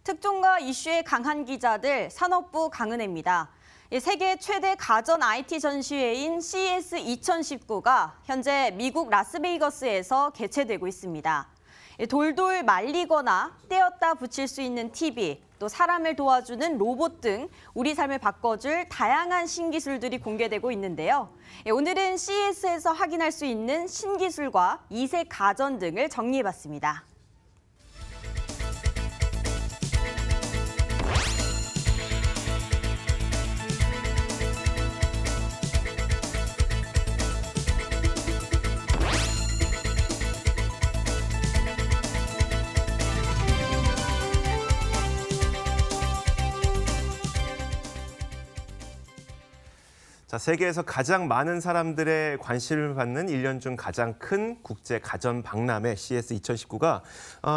특종과 이슈에 강한 기자들, 산업부 강은혜입니다. 세계 최대 가전 IT 전시회인 CES 2019가 현재 미국 라스베이거스에서 개최되고 있습니다. 돌돌 말리거나 떼었다 붙일 수 있는 TV, 또 사람을 도와주는 로봇 등 우리 삶을 바꿔줄 다양한 신기술들이 공개되고 있는데요. 오늘은 CES에서 확인할 수 있는 신기술과 이색 가전 등을 정리해봤습니다. 자, 세계에서 가장 많은 사람들의 관심을 받는 1년 중 가장 큰 국제 가전 박람회 CES 2019가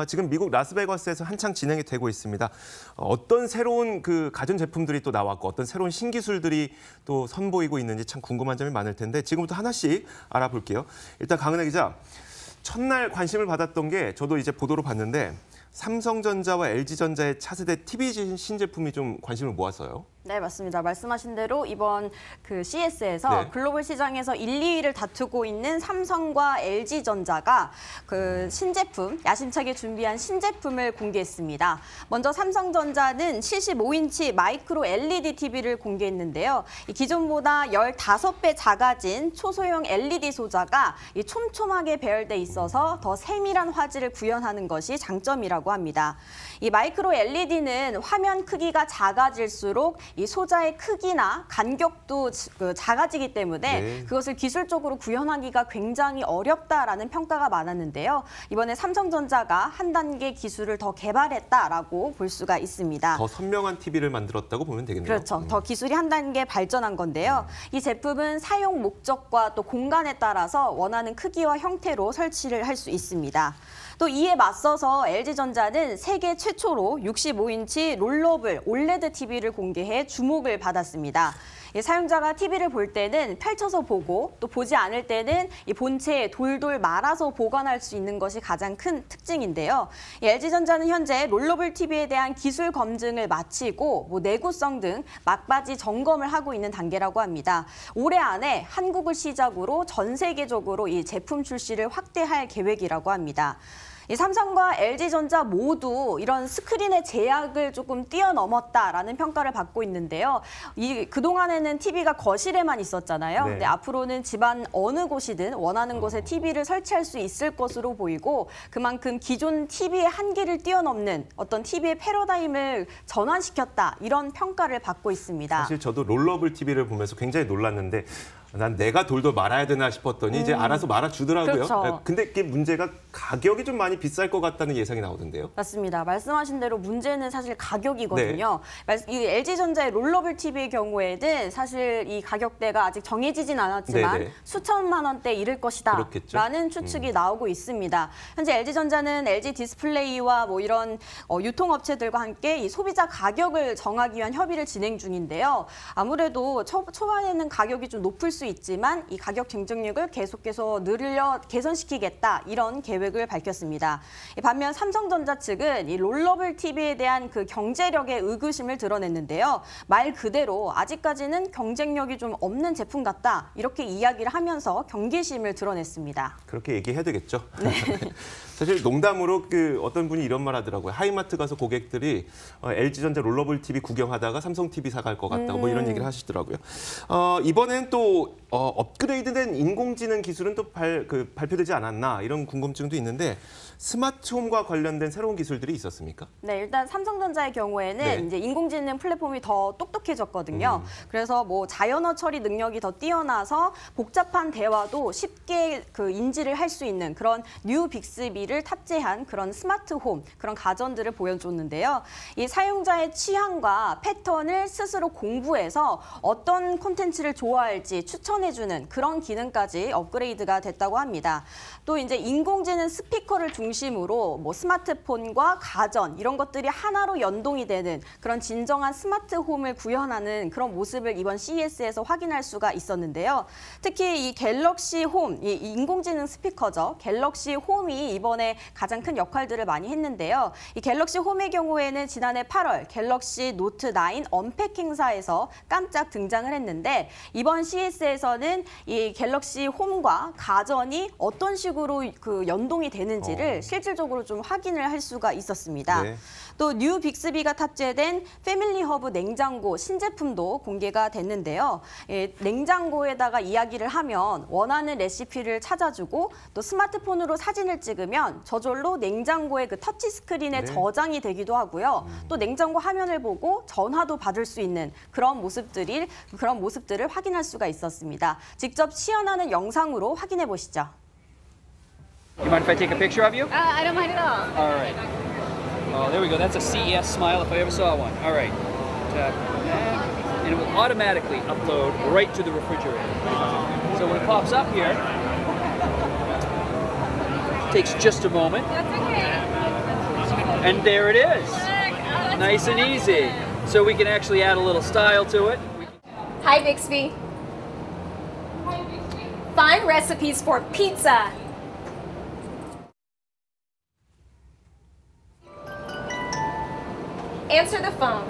지금 미국 라스베가스에서 한창 진행이 되고 있습니다. 어떤 새로운 가전 제품들이 또 나왔고 어떤 새로운 신기술들이 또 선보이고 있는지 참 궁금한 점이 많을 텐데 지금부터 하나씩 알아볼게요. 일단 강은혜 기자, 첫날 관심을 받았던 게 저도 이제 보도로 봤는데 삼성전자와 LG전자의 차세대 TV 신제품이 좀 관심을 모았어요. 네, 맞습니다. 말씀하신 대로 이번 CES에서 글로벌 시장에서 1, 2위를 다투고 있는 삼성과 LG전자가 신제품, 야심차게 준비한 신제품을 공개했습니다. 먼저 삼성전자는 75인치 마이크로 LED TV를 공개했는데요. 기존보다 15배 작아진 초소형 LED 소자가 촘촘하게 배열돼 있어서 더 세밀한 화질을 구현하는 것이 장점이라고 합니다. 이 마이크로 LED는 화면 크기가 작아질수록 이 소자의 크기나 간격도 작아지기 때문에 그것을 기술적으로 구현하기가 굉장히 어렵다라는 평가가 많았는데요. 이번에 삼성전자가 한 단계 기술을 더 개발했다라고 볼 수가 있습니다. 더 선명한 TV를 만들었다고 보면 되겠네요. 그렇죠. 더 기술이 한 단계 발전한 건데요. 이 제품은 사용 목적과 또 공간에 따라서 원하는 크기와 형태로 설치를 할 수 있습니다. 또 이에 맞서서 LG전자는 세계 최초로 65인치 롤러블 OLED TV를 공개해 주목을 받았습니다. 사용자가 TV를 볼 때는 펼쳐서 보고 또 보지 않을 때는 이 본체에 돌돌 말아서 보관할 수 있는 것이 가장 큰 특징인데요. LG전자는 현재 롤러블 TV에 대한 기술 검증을 마치고 내구성 등 막바지 점검을 하고 있는 단계라고 합니다. 올해 안에 한국을 시작으로 전 세계적으로 이 제품 출시를 확대할 계획이라고 합니다. 이 삼성과 LG전자 모두 이런 스크린의 제약을 조금 뛰어넘었다라는 평가를 받고 있는데요. 그동안에는 TV가 거실에만 있었잖아요. 근데 앞으로는 집안 어느 곳이든 원하는 곳에 TV를 설치할 수 있을 것으로 보이고 그만큼 기존 TV의 한계를 뛰어넘는 어떤 TV의 패러다임을 전환시켰다 이런 평가를 받고 있습니다. 사실 저도 롤러블 TV를 보면서 굉장히 놀랐는데 난 내가 돌돌 말아야 되나 싶었더니 이제 알아서 말아주더라고요. 그렇죠. 근데 이게 문제가 가격이 좀 많이 비쌀 것 같다는 예상이 나오던데요. 맞습니다. 말씀하신 대로 문제는 사실 가격이거든요. 이 LG전자의 롤러블 TV의 경우에는 사실 이 가격대가 아직 정해지진 않았지만 수천만 원대에 이를 것이다 라는 추측이 나오고 있습니다. 현재 LG전자는 LG 디스플레이와 이런 유통업체들과 함께 이 소비자 가격을 정하기 위한 협의를 진행 중인데요. 아무래도 초반에는 가격이 좀 높을 수 있지만 이 가격 경쟁력을 계속해서 늘려 개선시키겠다 이런 계획을 밝혔습니다. 반면 삼성전자 측은 이 롤러블 TV에 대한 경제력의 의구심을 드러냈는데요. 말 그대로 아직까지는 경쟁력이 좀 없는 제품 같다 이렇게 이야기를 하면서 경계심을 드러냈습니다. 그렇게 얘기해야 되겠죠. 사실 농담으로 어떤 분이 이런 말 하더라고요. 하이마트 가서 고객들이 LG전자 롤러블 TV 구경하다가 삼성 TV 사갈 것 같다고 이런 얘기를 하시더라고요. 이번엔 또 업그레이드된 인공지능 기술은 또 발표되지 않았나 이런 궁금증도 있는데 스마트홈과 관련된 새로운 기술들이 있었습니까? 네, 일단 삼성전자의 경우에는 이제 인공지능 플랫폼이 더 똑똑해졌거든요. 그래서 자연어 처리 능력이 더 뛰어나서 복잡한 대화도 쉽게 인지를 할 수 있는 그런 뉴 빅스비를 탑재한 그런 스마트홈, 그런 가전들을 보여줬는데요. 이 사용자의 취향과 패턴을 스스로 공부해서 어떤 콘텐츠를 좋아할지 추천해주는 그런 기능까지 업그레이드가 됐다고 합니다. 또 이제 인공지능 스피커를 중심으로 뭐 스마트폰과 가전 이런 것들이 하나로 연동이 되는 그런 진정한 스마트홈을 구현하는 그런 모습을 이번 CES에서 확인할 수가 있었는데요. 특히 이 갤럭시 홈, 이 인공지능 스피커죠. 갤럭시 홈이 이번에 가장 큰 역할들을 많이 했는데요. 이 갤럭시 홈의 경우에는 지난해 8월 갤럭시 노트 9 언팩 행사에서 깜짝 등장을 했는데 이번 CES에서는 이 갤럭시 홈과 가전이 어떤 식으로 그 연동이 되는지를 실질적으로 좀 확인을 할 수가 있었습니다. 네. 또 뉴 빅스비가 탑재된 패밀리 허브 냉장고 신제품도 공개가 됐는데요. 냉장고에다가 이야기를 하면 원하는 레시피를 찾아주고 또 스마트폰으로 사진을 찍으면 저절로 냉장고의 그 터치 스크린에 저장이 되기도 하고요. 또 냉장고 화면을 보고 전화도 받을 수 있는 그런 모습들을 확인할 수가 있었습니다. 직접 시연하는 영상으로 확인해 보시죠. You mind if I take a picture of you? I don't mind at all. All right. Oh, there we go. That's a CES smile if I ever saw one. All right. Tap that, and it will automatically upload right to the refrigerator. So when it pops up here, it takes just a moment, That's okay. and there it is. That's Nice and easy. So we can actually add a little style to it. Hi, Bixby. Find recipes for pizza. Answer the phone.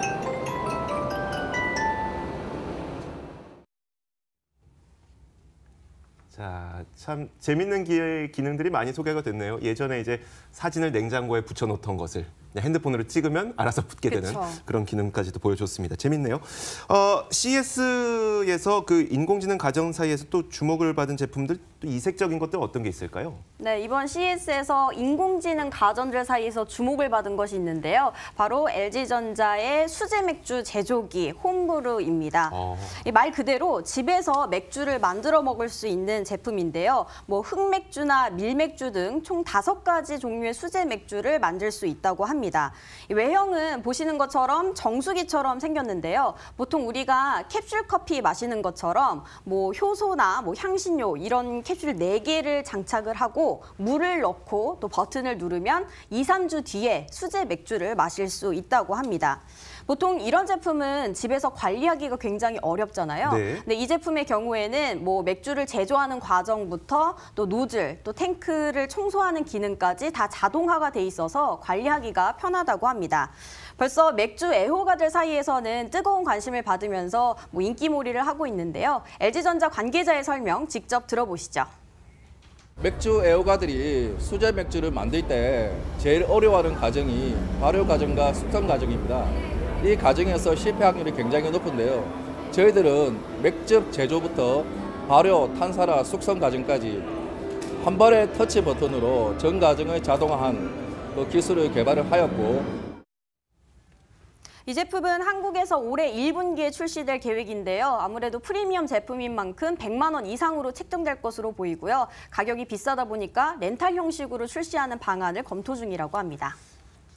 자, 참 재밌는 기능들이 많이 소개가 됐네요. 예전에 이제 사진을 냉장고에 붙여놓던 것을 그냥 핸드폰으로 찍으면 알아서 붙게 되는 그쵸. 그런 기능까지도 보여줬습니다. 재밌네요. CES에서 그 인공지능 가정 사이에서 또 주목을 받은 제품들, 또 이색적인 것들 어떤 게 있을까요? 네, 이번 CES에서 인공지능 가전들 사이에서 주목을 받은 것이 있는데요. 바로 LG전자의 수제 맥주 제조기 홈브루입니다. 이 말 그대로 집에서 맥주를 만들어 먹을 수 있는 제품인데요. 뭐 흑맥주나 밀맥주 등 총 5가지 종류의 수제 맥주를 만들 수 있다고 합니다. 이 외형은 보시는 것처럼 정수기처럼 생겼는데요. 보통 우리가 캡슐 커피 마시는 것처럼 뭐 효소나 뭐 향신료 이런 캡슐 4개를 장착을 하고 물을 넣고 또 버튼을 누르면 2, 3주 뒤에 수제 맥주를 마실 수 있다고 합니다. 보통 이런 제품은 집에서 관리하기가 굉장히 어렵잖아요. 네. 근데 이 제품의 경우에는 뭐 맥주를 제조하는 과정부터 또 노즐, 또 탱크를 청소하는 기능까지 다 자동화가 돼 있어서 관리하기가 편하다고 합니다. 벌써 맥주 애호가들 사이에서는 뜨거운 관심을 받으면서 뭐 인기몰이를 하고 있는데요. LG전자 관계자의 설명 직접 들어보시죠. 맥주 애호가들이 수제 맥주를 만들 때 제일 어려워하는 과정이 발효 과정과 숙성 과정입니다. 이 과정에서 실패 확률이 굉장히 높은데요. 저희들은 맥주 제조부터 발효, 탄산화, 숙성 과정까지 한 번의 터치 버튼으로 전 과정을 자동화한 그 기술을 개발을 하였고, 이 제품은 한국에서 올해 1분기에 출시될 계획인데요. 아무래도 프리미엄 제품인 만큼 100만 원 이상으로 책정될 것으로 보이고요. 가격이 비싸다 보니까 렌탈 형식으로 출시하는 방안을 검토 중이라고 합니다.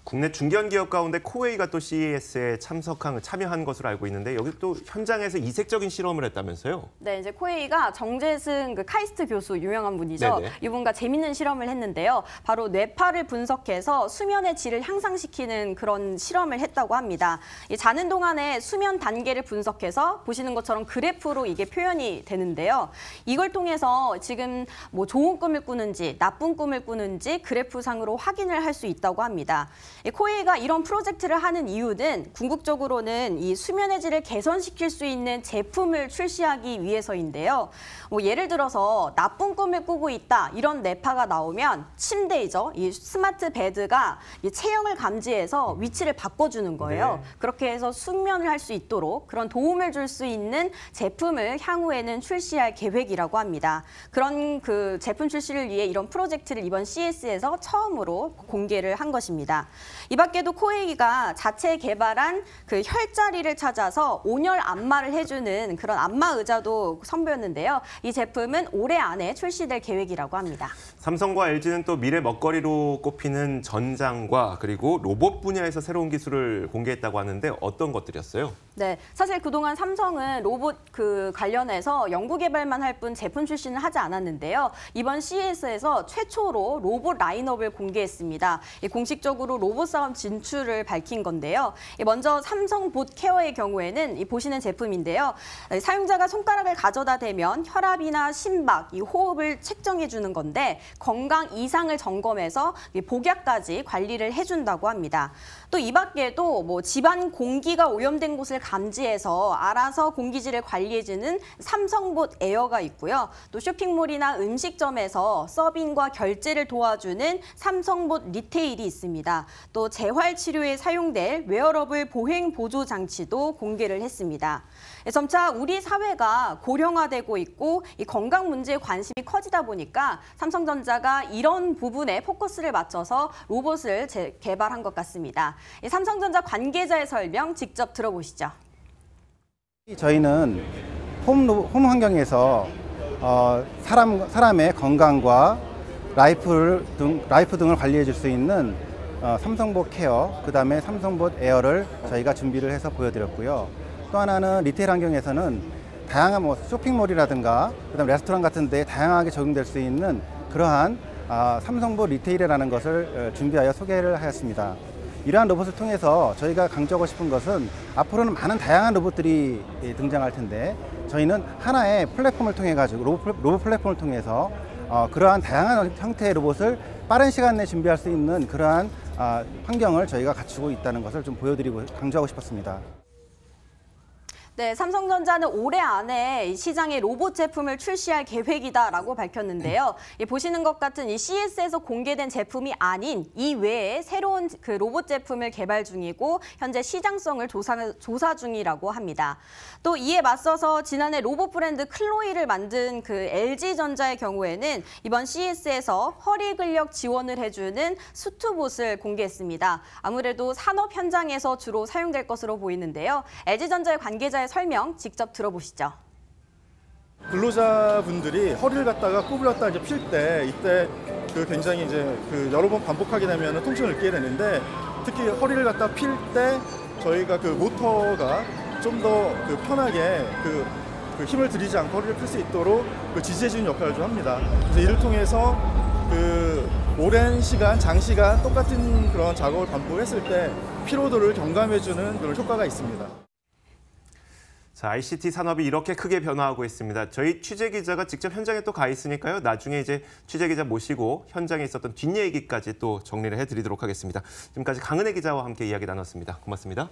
국내 중견 기업 가운데 코웨이가 또 CES에 참여한 것으로 알고 있는데 여기 또 현장에서 이색적인 실험을 했다면서요? 네, 이제 코웨이가 정재승 그 카이스트 교수 유명한 분이죠. 네네. 이분과 재밌는 실험을 했는데요. 바로 뇌파를 분석해서 수면의 질을 향상시키는 그런 실험을 했다고 합니다. 이 자는 동안에 수면 단계를 분석해서 보시는 것처럼 그래프로 이게 표현이 되는데요. 이걸 통해서 지금 뭐 좋은 꿈을 꾸는지 나쁜 꿈을 꾸는지 그래프상으로 확인을 할 수 있다고 합니다. 코웨이가 이런 프로젝트를 하는 이유는 궁극적으로는 이 수면의 질을 개선시킬 수 있는 제품을 출시하기 위해서인데요. 뭐 예를 들어서 나쁜 꿈을 꾸고 있다 이런 뇌파가 나오면 침대이죠. 이 스마트 베드가 이 체형을 감지해서 위치를 바꿔주는 거예요. 네. 그렇게 해서 숙면을 할 수 있도록 그런 도움을 줄 수 있는 제품을 향후에는 출시할 계획이라고 합니다. 그런 그 제품 출시를 위해 이런 프로젝트를 이번 CES에서 처음으로 공개를 한 것입니다. 이 밖에도 코웨이가 자체 개발한 그 혈자리를 찾아서 온열 안마를 해주는 그런 안마 의자도 선보였는데요. 이 제품은 올해 안에 출시될 계획이라고 합니다. 삼성과 LG는 또 미래 먹거리로 꼽히는 전장과 그리고 로봇 분야에서 새로운 기술을 공개했다고 하는데 어떤 것들이었어요? 네, 사실 그동안 삼성은 로봇 관련해서 연구 개발만 할 뿐 제품 출시는 하지 않았는데요. 이번 CES에서 최초로 로봇 라인업을 공개했습니다. 공식적으로 로봇 사업 진출을 밝힌 건데요. 먼저 삼성 봇 케어의 경우에는 보시는 제품인데요. 사용자가 손가락을 가져다 대면 혈압이나 심박, 호흡을 측정해 주는 건데 건강 이상을 점검해서 복약까지 관리를 해준다고 합니다. 또 이 밖에도 집안 공기가 오염된 곳을 감지해서 알아서 공기질을 관리해주는 삼성봇 에어가 있고요. 또 쇼핑몰이나 음식점에서 서빙과 결제를 도와주는 삼성봇 리테일이 있습니다. 또 재활 치료에 사용될 웨어러블 보행 보조 장치도 공개를 했습니다. 점차 우리 사회가 고령화되고 있고 이 건강 문제에 관심이 커지다 보니까 삼성전자가 이런 부분에 포커스를 맞춰서 로봇을 개발한 것 같습니다. 삼성전자 관계자의 설명 직접 들어보시죠. 저희는 홈 환경에서 사람의 건강과 라이프 등을 관리해 줄 수 있는 삼성봇 케어, 그다음에 삼성봇 에어를 저희가 준비를 해서 보여드렸고요. 또 하나는 리테일 환경에서는 다양한 쇼핑몰이라든가 그다음에 레스토랑 같은 데 다양하게 적용될 수 있는 그러한 삼성봇 리테일이라는 것을 준비하여 소개를 하였습니다. 이러한 로봇을 통해서 저희가 강조하고 싶은 것은 앞으로는 많은 다양한 로봇들이 등장할 텐데 저희는 하나의 플랫폼을 통해 가지고 로봇 플랫폼을 통해서 그러한 다양한 형태의 로봇을 빠른 시간 내에 준비할 수 있는 그러한 환경을 저희가 갖추고 있다는 것을 좀 보여드리고 강조하고 싶었습니다. 네, 삼성전자는 올해 안에 시장에 로봇 제품을 출시할 계획이다라고 밝혔는데요. 보시는 것 같은 이 CES에서 공개된 제품이 아닌 이 외에 새로운 로봇 제품을 개발 중이고 현재 시장성을 조사 중이라고 합니다. 또 이에 맞서서 지난해 로봇 브랜드 클로이를 만든 LG전자의 경우에는 이번 CES에서 허리 근력 지원을 해주는 수트봇을 공개했습니다. 아무래도 산업 현장에서 주로 사용될 것으로 보이는데요. LG전자의 관계자의 설명 직접 들어보시죠. 근로자분들이 허리를 갖다가 구부렸다 이제 필 때 이때 굉장히 이제 여러 번 반복하게 되면 통증을 느끼게 되는데 특히 허리를 갖다 필 때 저희가 모터가 좀 더 편하게 힘을 들이지 않고 허리를 필 수 있도록 지지해주는 역할을 좀 합니다. 그래서 이를 통해서 오랜 시간, 장시간 똑같은 그런 작업을 반복했을 때 피로도를 경감해주는 그런 효과가 있습니다. 자, ICT 산업이 이렇게 크게 변화하고 있습니다. 저희 취재 기자가 직접 현장에 또 가 있으니까요. 나중에 이제 취재 기자 모시고 현장에 있었던 뒷얘기까지 또 정리를 해드리도록 하겠습니다. 지금까지 강은혜 기자와 함께 이야기 나눴습니다. 고맙습니다.